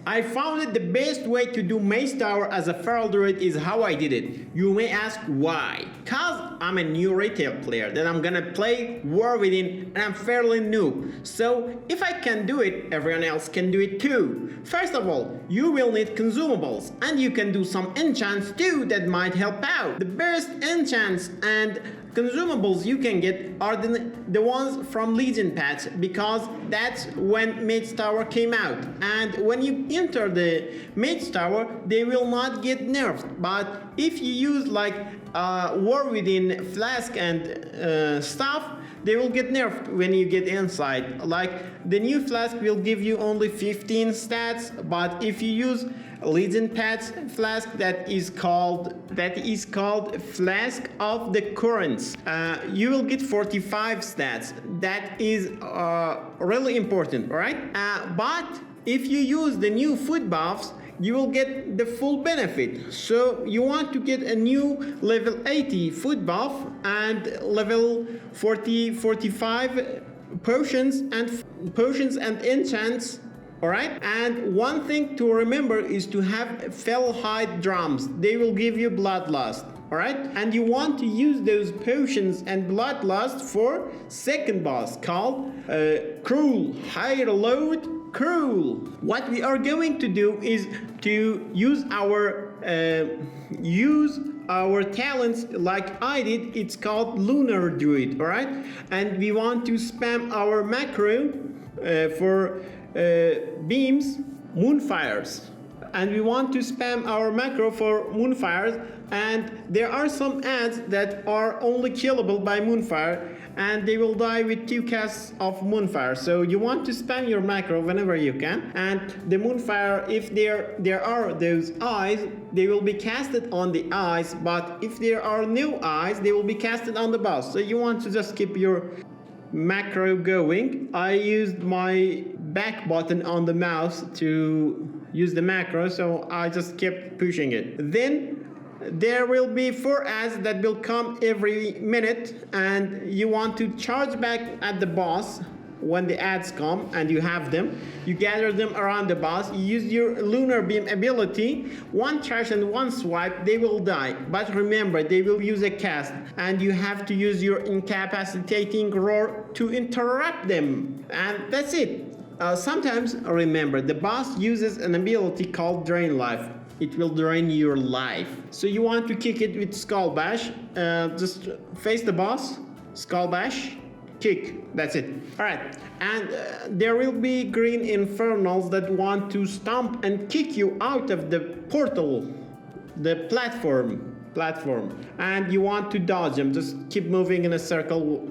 I found it the best way to do Mage Tower as a feral druid is how I did it. You may ask why. Cause I'm a new retail player that I'm gonna play War Within and I'm fairly new. So if I can do it, everyone else can do it too. First of all, you will need consumables and you can do some enchants too that might help out. The best enchants and consumables you can get are the ones from Legion patch because that's when Mage Tower came out, and when you enter the Mage Tower they will not get nerfed, but if you use like War Within flask and stuff, they will get nerfed when you get inside. Like the new flask will give you only 15 stats, but if you use Legion patch flask that is called Flask of the Currents, you will get 45 stats. That is really important, right? But if you use the new food buffs, you will get the full benefit. So you want to get a new level 80 food buff and level 45 potions and enchants. Alright, and one thing to remember is to have fell hide drums. They will give you bloodlust. Alright, and you want to use those potions and bloodlust for second boss called Cruel. Higher load Cruel. What we are going to do is to use our talents like I did. It's called Lunar Druid. Alright, and we want to spam our macro for beams, moonfires, and we want to spam our macro for moonfires, and there are some ads that are only killable by moonfire and they will die with 2 casts of moonfire. So you want to spam your macro whenever you can, and the moonfire, if there are those eyes, they will be casted on the eyes, but if there are no eyes they will be casted on the boss. So you want to just keep your macro going. I used my back button on the mouse to use the macro, so I just kept pushing it. Then there will be 4 ads that will come every minute, and you want to charge back at the boss when the ads come, and you have them. You gather them around the boss. You use your Lunar Beam ability. 1 charge and 1 swipe, they will die. But remember, they will use a cast, and you have to use your incapacitating roar to interrupt them. And that's it. Sometimes, remember, the boss uses an ability called Drain Life. It will drain your life. So you want to kick it with Skull Bash. Just face the boss, Skull Bash, kick. That's it. Alright, and there will be green infernals that want to stomp and kick you out of the portal, the platform, and you want to dodge them. Just keep moving in a circle.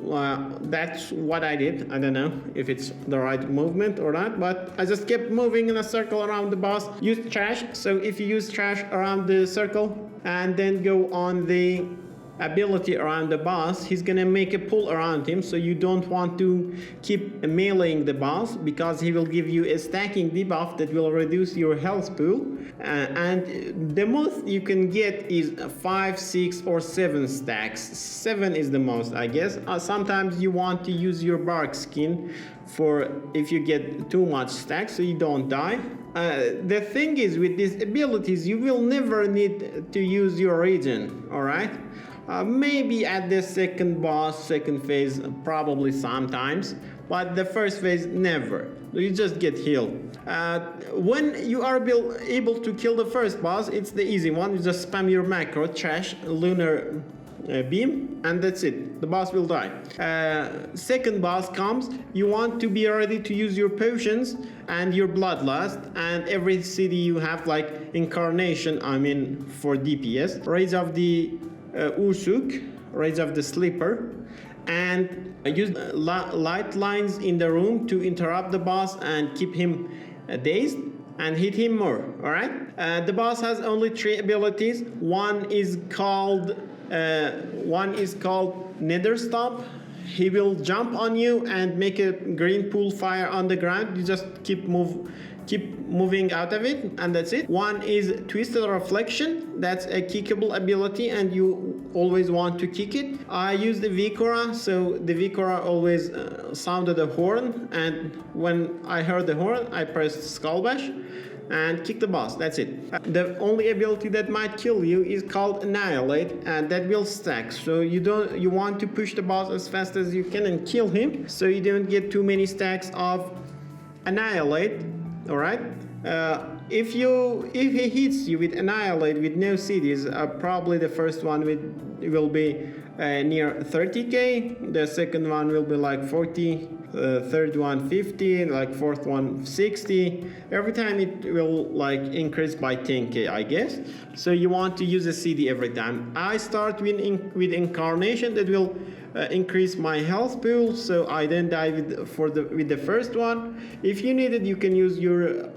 That's what I did. I don't know if it's the right movement or not, but I just kept moving in a circle around the boss. Use trash. So if you use trash around the circle and then go on the ability around the boss, he's gonna make a pull around him, so you don't want to keep meleeing the boss because he will give you a stacking debuff that will reduce your health pool, and the most you can get is 5, 6 or 7 stacks. 7 is the most, I guess. Sometimes you want to use your bark skin for if you get too much stacks so you don't die. The thing is, with these abilities you will never need to use your regen. Alright, maybe at the second boss, second phase, probably sometimes, but the first phase never. You just get healed. When you are able to kill the first boss, it's the easy one. You just spam your macro, trash, Lunar Beam, and that's it. The boss will die. Second boss comes, you want to be ready to use your potions and your bloodlust, and every city you have like incarnation, I mean for DPS, Rage of the Usuk, Rage of the Sleeper, and use light lines in the room to interrupt the boss and keep him dazed and hit him more. Alright, the boss has only 3 abilities. One is called Nether Stomp. He will jump on you and make a green pool fire on the ground. You just keep moving out of it, and that's it. One is Twisted Reflection. That's a kickable ability and you always want to kick it. I use the Vikora, so the Vikora always sounded a horn, and when I heard the horn I pressed Skull Bash. and kick the boss. That's it. The only ability that might kill you is called Annihilate, and that will stack. So you want to push the boss as fast as you can and kill him, so you don't get too many stacks of Annihilate. All right. If he hits you with Annihilate with no CDs, probably the first one will be near 30k, the second one will be like 40, third one 50, like fourth one 60. Every time it will like increase by 10k, I guess. So you want to use a CD every time. I start with Incarnation, that will increase my health pool, so I then die with the first one. If you need it, you can use your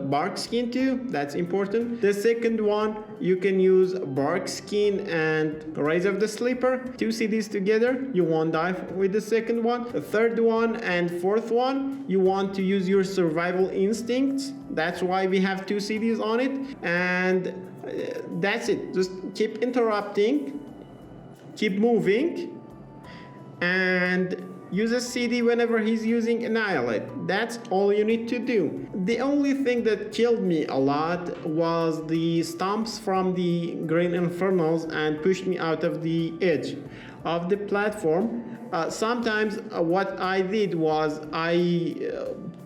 bark skin too. That's important. The second one, you can use bark skin and Rise of the Sleeper. 2 CDs together, you won't die with the second one. The third one and fourth one, you want to use your survival instincts. That's why we have 2 CDs on it. And that's it. Just keep interrupting, keep moving, and use a CD whenever he's using Annihilate. That's all you need to do. The only thing that killed me a lot was the stomps from the Green Infernals and pushed me out of the edge of the platform. Sometimes what I did was I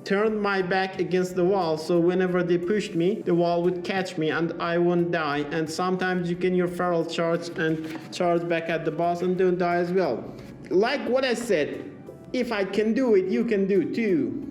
turned my back against the wall, so whenever they pushed me, the wall would catch me and I won't die. And sometimes you can your feral charge and charge back at the boss and don't die as well. Like what I said, if I can do it, you can do too.